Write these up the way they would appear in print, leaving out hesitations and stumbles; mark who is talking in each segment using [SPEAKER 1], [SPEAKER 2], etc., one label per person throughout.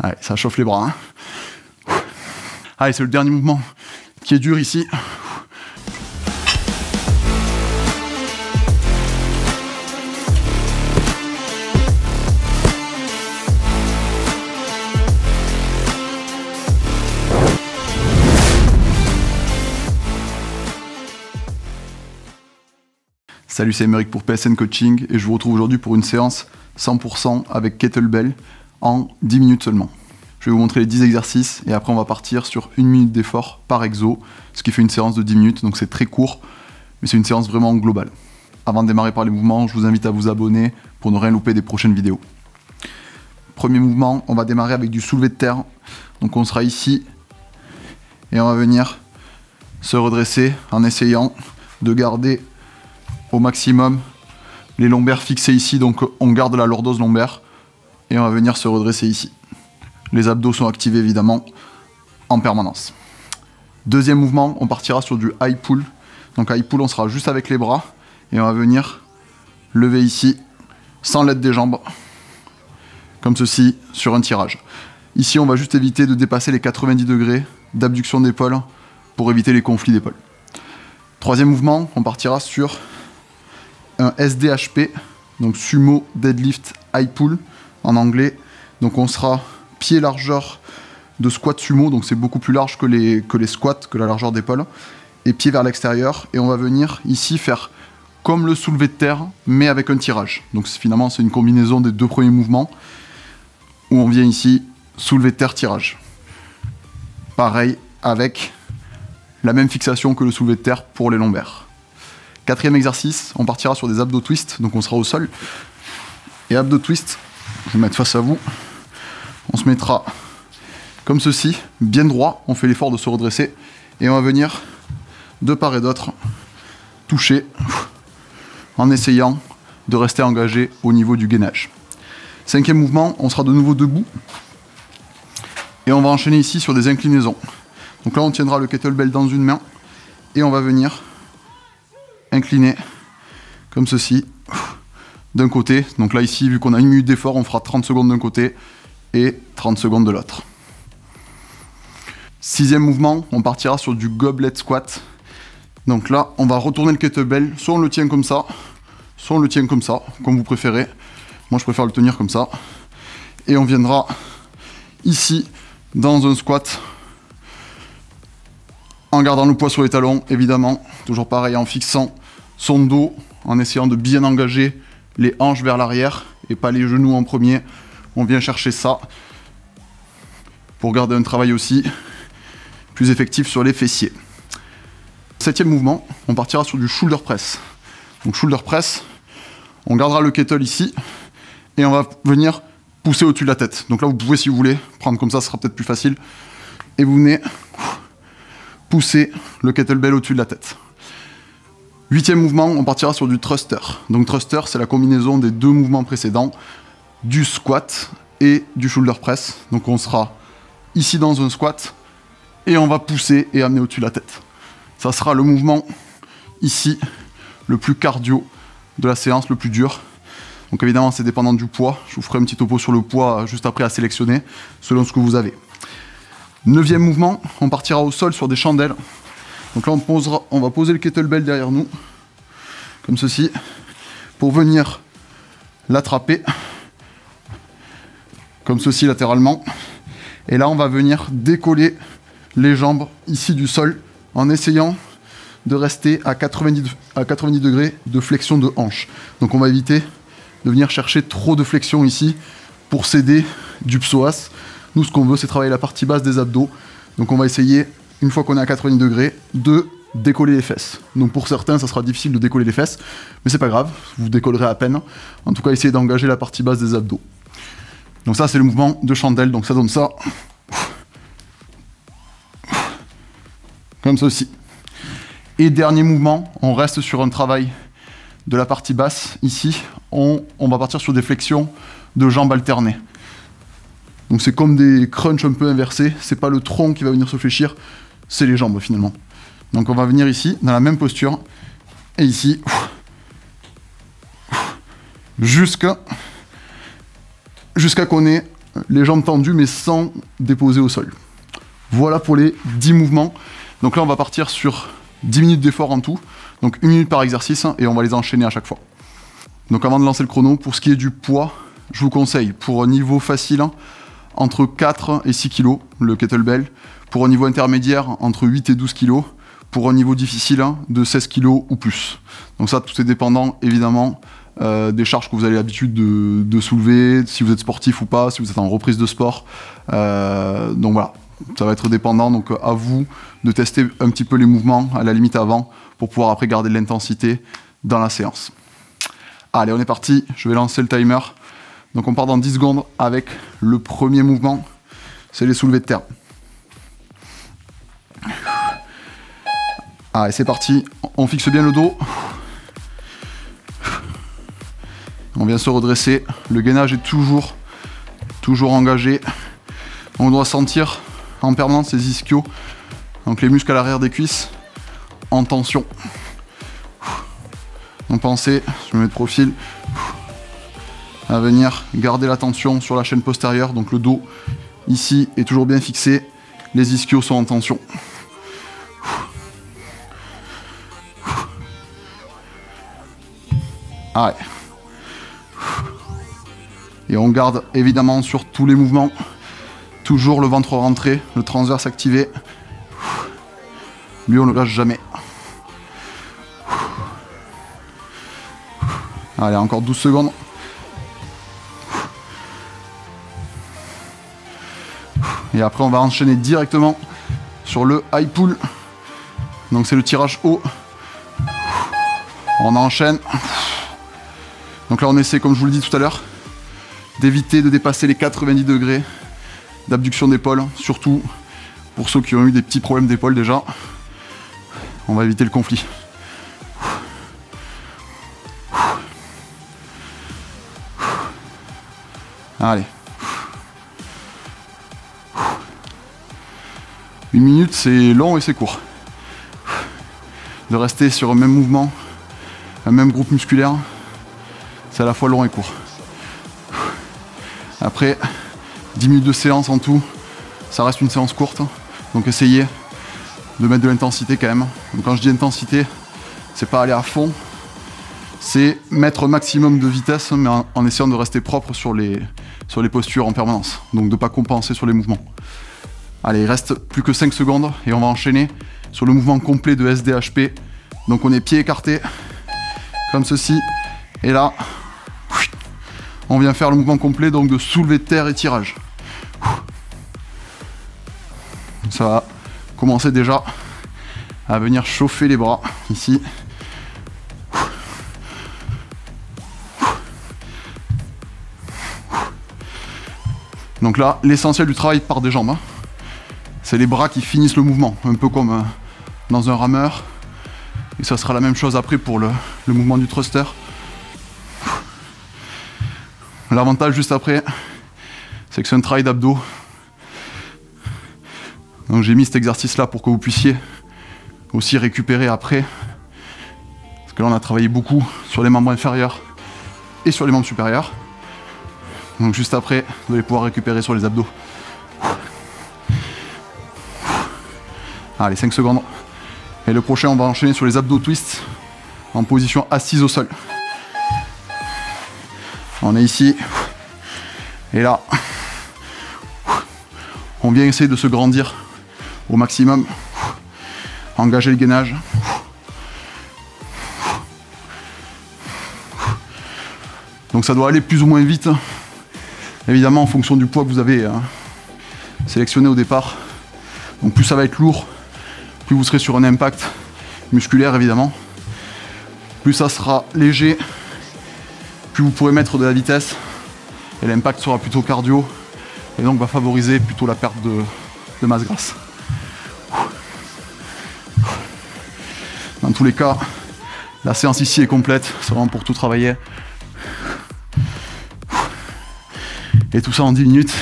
[SPEAKER 1] Allez, ça chauffe les bras. Hein. Allez, c'est le dernier mouvement qui est dur ici. Salut, c'est Émeric pour PSN Coaching et je vous retrouve aujourd'hui pour une séance 100% avec kettlebell en 10 minutes seulement. Je vais vous montrer les 10 exercices et après on va partir sur 1 minute d'effort par exo, ce qui fait une séance de 10 minutes, donc c'est très court, mais c'est une séance vraiment globale. Avant de démarrer par les mouvements, je vous invite à vous abonner pour ne rien louper des prochaines vidéos. Premier mouvement, on va démarrer avec du soulevé de terre. Donc on sera ici et on va venir se redresser en essayant de garder au maximum les lombaires fixés ici, donc on garde la lordose lombaire et on va venir se redresser ici. Les abdos sont activés évidemment en permanence. Deuxième mouvement, on partira sur du high pull. Donc high pull, on sera juste avec les bras et on va venir lever ici sans l'aide des jambes, comme ceci sur un tirage. Ici, on va juste éviter de dépasser les 90 degrés d'abduction d'épaule pour éviter les conflits d'épaule. Troisième mouvement, on partira sur un SDHP, donc Sumo Deadlift High Pull en anglais. Donc on sera pied largeur de squat sumo, donc c'est beaucoup plus large que les squats, que la largeur d'épaule, et pied vers l'extérieur. Et on va venir ici faire comme le soulevé de terre, mais avec un tirage. Donc finalement c'est une combinaison des deux premiers mouvements, où on vient ici soulevé de terre, tirage. Pareil, avec la même fixation que le soulevé de terre pour les lombaires. Quatrième exercice, on partira sur des abdos twist, donc on sera au sol. Et abdos twist, je vais mettre face à vous, on se mettra comme ceci, bien droit, on fait l'effort de se redresser, et on va venir de part et d'autre toucher en essayant de rester engagé au niveau du gainage. Cinquième mouvement, on sera de nouveau debout, et on va enchaîner ici sur des inclinaisons. Donc là on tiendra le kettlebell dans une main, et on va venir incliné comme ceci d'un côté. Donc là ici, vu qu'on a 1 minute d'effort, on fera 30 secondes d'un côté et 30 secondes de l'autre. Sixième mouvement, on partira sur du goblet squat. Donc là, on va retourner le kettlebell, soit on le tient comme ça, soit on le tient comme ça, comme vous préférez. Moi je préfère le tenir comme ça. Et on viendra ici dans un squat en gardant le poids sur les talons, évidemment, toujours pareil, en fixant son dos, en essayant de bien engager les hanches vers l'arrière et pas les genoux en premier. On vient chercher ça pour garder un travail aussi plus effectif sur les fessiers. Septième mouvement, on partira sur du shoulder press. Donc shoulder press, on gardera le kettle ici et on va venir pousser au-dessus de la tête. Donc là, vous pouvez, si vous voulez, prendre comme ça, ce sera peut-être plus facile. Et vous venez pousser le kettlebell au-dessus de la tête. Huitième mouvement, on partira sur du thruster. Donc thruster, c'est la combinaison des deux mouvements précédents, du squat et du shoulder press. Donc on sera ici dans un squat et on va pousser et amener au-dessus de la tête. Ça sera le mouvement ici, le plus cardio de la séance, le plus dur. Donc évidemment, c'est dépendant du poids. Je vous ferai un petit topo sur le poids juste après à sélectionner, selon ce que vous avez. Neuvième mouvement, on partira au sol sur des chandelles. Donc là, on va poser le kettlebell derrière nous, comme ceci, pour venir l'attraper, comme ceci latéralement. Et là, on va venir décoller les jambes ici du sol, en essayant de rester à 90 degrés de flexion de hanche. Donc on va éviter de venir chercher trop de flexion ici, pour s'aider du psoas. Nous, ce qu'on veut, c'est travailler la partie basse des abdos. Donc on va essayer, une fois qu'on est à 90 degrés, de décoller les fesses. Donc pour certains, ça sera difficile de décoller les fesses, mais c'est pas grave, vous décollerez à peine. En tout cas, essayez d'engager la partie basse des abdos. Donc ça, c'est le mouvement de chandelle, donc ça donne ça. Comme ceci. Et dernier mouvement, on reste sur un travail de la partie basse. Ici, on va partir sur des flexions de jambes alternées. Donc c'est comme des crunchs un peu inversés, c'est pas le tronc qui va venir se fléchir, c'est les jambes finalement. Donc on va venir ici, dans la même posture, et ici, jusqu'à qu'on ait les jambes tendues mais sans déposer au sol. Voilà pour les 10 mouvements. Donc là on va partir sur 10 minutes d'effort en tout, donc 1 minute par exercice et on va les enchaîner à chaque fois. Donc avant de lancer le chrono, pour ce qui est du poids, je vous conseille pour un niveau facile entre 4 et 6 kg le kettlebell, pour un niveau intermédiaire entre 8 et 12 kg, pour un niveau difficile de 16 kg ou plus. Donc ça tout est dépendant évidemment des charges que vous avez l'habitude de soulever, si vous êtes sportif ou pas, si vous êtes en reprise de sport. Donc voilà, ça va être dépendant, donc à vous de tester un petit peu les mouvements à la limite avant pour pouvoir après garder de l'intensité dans la séance. Allez, on est parti, je vais lancer le timer. Donc on part dans 10 secondes avec le premier mouvement, c'est les soulevés de terre. Allez, c'est parti, on fixe bien le dos. On vient se redresser, le gainage est toujours engagé. On doit sentir en permanence les ischios, donc les muscles à l'arrière des cuisses, en tension. Donc pensez, je me mets de profil, à venir garder la tension sur la chaîne postérieure, donc le dos ici est toujours bien fixé, les ischios sont en tension. Allez. Et on garde évidemment sur tous les mouvements, toujours le ventre rentré, le transverse activé. Lui on ne le lâche jamais. Allez, encore 12 secondes. Et après on va enchaîner directement sur le high pull. Donc c'est le tirage haut. On enchaîne. Donc là on essaie, comme je vous le dis tout à l'heure, d'éviter de dépasser les 90 degrés d'abduction d'épaule, surtout pour ceux qui ont eu des petits problèmes d'épaule déjà. On va éviter le conflit. Allez. 1 minute, c'est long et c'est court. De rester sur un même mouvement, un même groupe musculaire, c'est à la fois long et court. Après, 10 minutes de séance en tout, ça reste une séance courte, donc essayez de mettre de l'intensité quand même. Donc quand je dis intensité, c'est pas aller à fond, c'est mettre un maximum de vitesse, mais en essayant de rester propre sur les postures en permanence, donc de ne pas compenser sur les mouvements. Allez, il reste plus que 5 secondes et on va enchaîner sur le mouvement complet de SDHP. Donc on est pieds écartés, comme ceci, et là, on vient faire le mouvement complet donc de soulevé de terre et tirage. Ça va commencer déjà à venir chauffer les bras ici. Donc là, l'essentiel du travail part des jambes. C'est les bras qui finissent le mouvement, un peu comme dans un rameur. Et ça sera la même chose après pour le mouvement du thruster. L'avantage juste après, c'est que c'est un travail d'abdos. Donc j'ai mis cet exercice là pour que vous puissiez aussi récupérer après. Parce que là on a travaillé beaucoup sur les membres inférieurs et sur les membres supérieurs. Donc juste après, vous allez pouvoir récupérer sur les abdos. Allez, 5 secondes. Et le prochain, on va enchaîner sur les abdos twists en position assise au sol. On est ici. Et là, on vient essayer de se grandir au maximum. Engager le gainage. Donc ça doit aller plus ou moins vite. Évidemment en fonction du poids que vous avez sélectionné au départ. Donc plus ça va être lourd, plus vous serez sur un impact musculaire évidemment. Plus ça sera léger, plus vous pourrez mettre de la vitesse. Et l'impact sera plutôt cardio. Et donc va favoriser plutôt la perte de masse grasse. Dans tous les cas, la séance ici est complète. C'est vraiment pour tout travailler. Et tout ça en 10 minutes.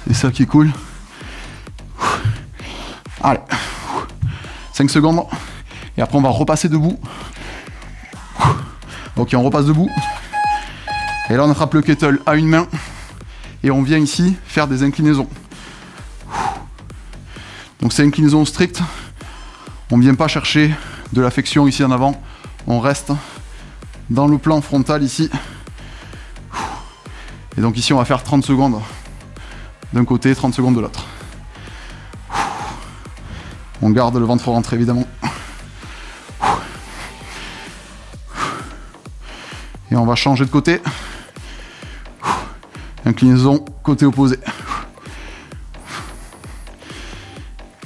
[SPEAKER 1] C'est ça qui est cool. Allez. 5 secondes. Et après on va repasser debout. Ok, on repasse debout. Et là on attrape le kettle à une main. et on vient ici faire des inclinaisons. Donc c'est inclinaison stricte, on ne vient pas chercher de la flexion ici en avant, on reste dans le plan frontal ici. Et donc ici on va faire 30 secondes d'un côté, 30 secondes de l'autre. On garde le ventre rentré évidemment. Et on va changer de côté. Inclinaison, côté opposé.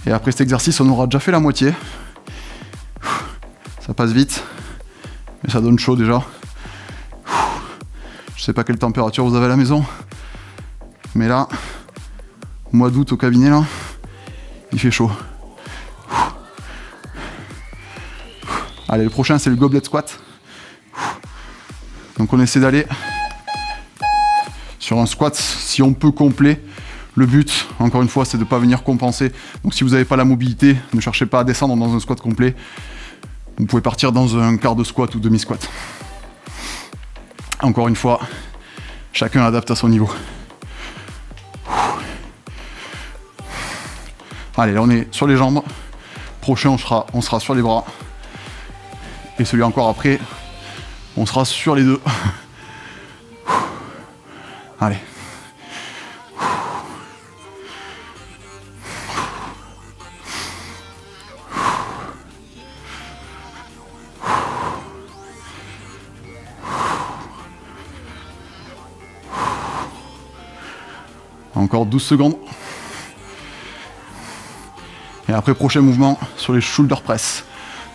[SPEAKER 1] Et après cet exercice, on aura déjà fait la moitié. Ça passe vite, mais ça donne chaud déjà. Je sais pas quelle température vous avez à la maison, mais là, mois d'août au cabinet, là, il fait chaud. Allez, le prochain, c'est le goblet squat. Donc on essaie d'aller sur un squat, si on peut, complet. Le but, encore une fois, c'est de ne pas venir compenser. Donc si vous n'avez pas la mobilité, ne cherchez pas à descendre dans un squat complet. Vous pouvez partir dans un quart de squat ou demi-squat. Encore une fois, chacun adapte à son niveau. Allez, là on est sur les jambes. Prochain, on sera sur les bras. Et celui encore après, on sera sur les deux. Allez. Encore 12 secondes. Et après, prochain mouvement sur les shoulder press.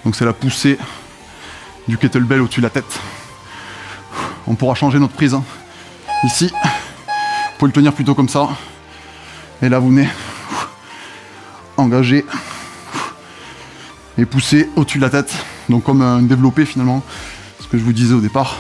[SPEAKER 1] Donc c'est la poussée du kettlebell au-dessus de la tête. On pourra changer notre prise. Ici, vous pouvez le tenir plutôt comme ça. Et là, vous venez engager et pousser au-dessus de la tête. Donc comme un développé finalement, ce que je vous disais au départ.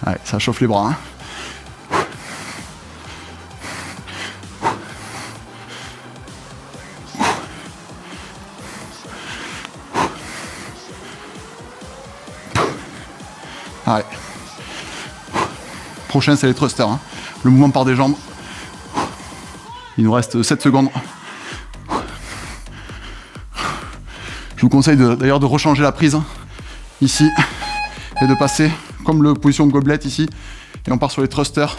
[SPEAKER 1] Allez, ça chauffe les bras. Hein. Allez. Prochain, c'est les thrusters. Hein. Le mouvement part des jambes. Il nous reste 7 secondes. Je vous conseille d'ailleurs de rechanger la prise ici et de passer comme le position gobelet ici, et on part sur les thrusters.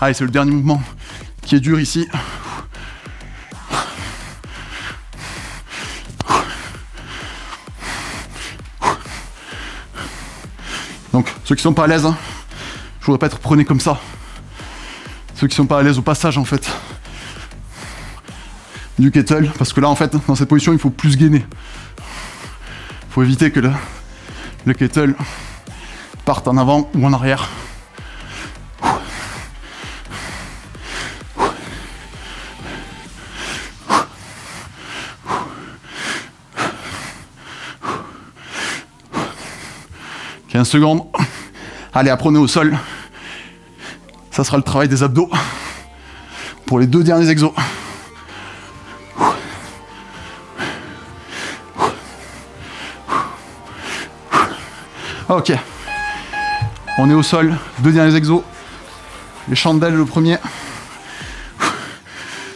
[SPEAKER 1] Allez, c'est le dernier mouvement qui est dur ici. Donc, ceux qui sont pas à l'aise, hein, je voudrais pas être prenés comme ça. Ceux qui sont pas à l'aise au passage, en fait, du kettle, parce que là, en fait, dans cette position, il faut plus gainer. Il faut éviter que le kettle parte en avant ou en arrière. « 15 secondes. Allez, apprenez au sol. Ça sera le travail des abdos pour les 2 derniers exos. Ok. On est au sol, 2 derniers exos. Les chandelles, le premier.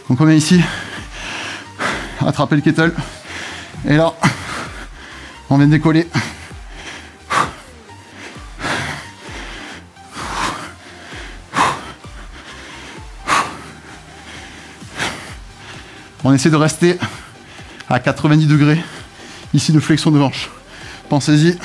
[SPEAKER 1] Donc on vient ici, attraper le kettle. Et là, on vient de décoller. On essaie de rester à 90 degrés ici de flexion de hanche. Pensez-y.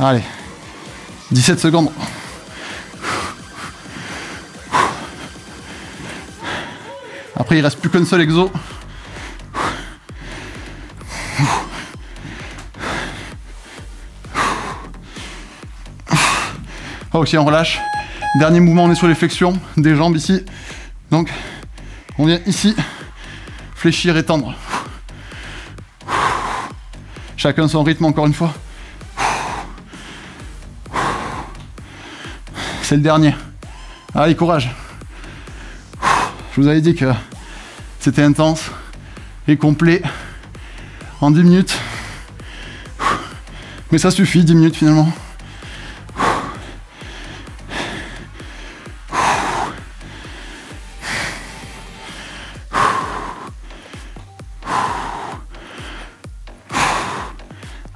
[SPEAKER 1] Allez, 17 secondes. Après, il reste plus qu'un seul exo. Ok, on relâche. Dernier mouvement, on est sur les flexions des jambes ici. Donc, on vient ici, fléchir et tendre. Chacun son rythme, encore une fois. C'est le dernier. Allez, courage. Je vous avais dit que c'était intense et complet en 10 minutes. Mais ça suffit, 10 minutes finalement.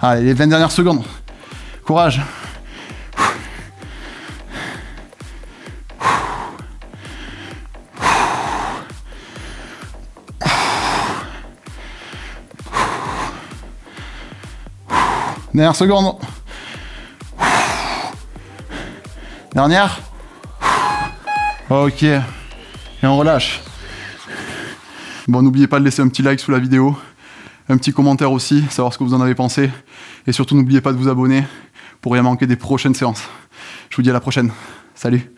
[SPEAKER 1] Allez, les 20 dernières secondes. Courage. Dernière seconde. Dernière. Ok. Et on relâche. Bon, n'oubliez pas de laisser un petit like sous la vidéo. Un petit commentaire aussi, savoir ce que vous en avez pensé. Et surtout, n'oubliez pas de vous abonner pour rien manquer des prochaines séances. Je vous dis à la prochaine. Salut!